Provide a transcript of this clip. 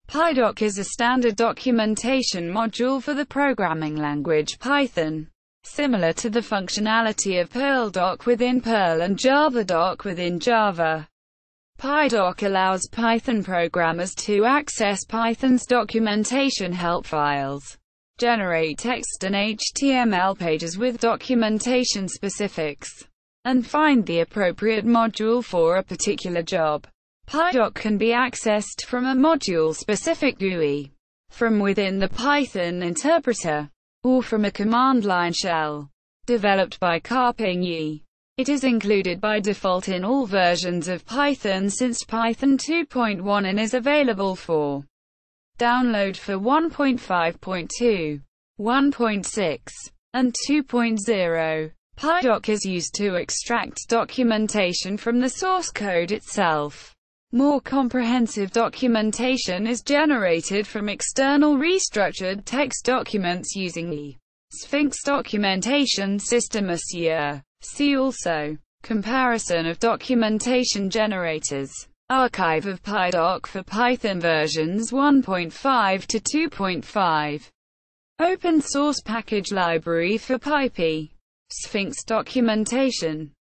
Pydoc is a standard documentation module for the programming language Python, similar to the functionality of Pydoc within Perl and JavaDoc within Java. Pydoc allows Python programmers to access Python's documentation help files, generate text and HTML pages with documentation specifics, and find the appropriate module for a particular job. Pydoc can be accessed from a module-specific GUI, from within the Python interpreter, or from a command-line shell, developed by Carping. It is included by default in all versions of Python since Python 2.1 and is available for download for 1.5.2, 1.6, and 2.0. Pydoc is used to extract documentation from the source code itself. More comprehensive documentation is generated from external restructured text documents using the Sphinx documentation system SIA. See also comparison of documentation generators. Archive of Pydoc for Python versions 1.5 to 2.5. Open source package library for PyPy. Sphinx documentation.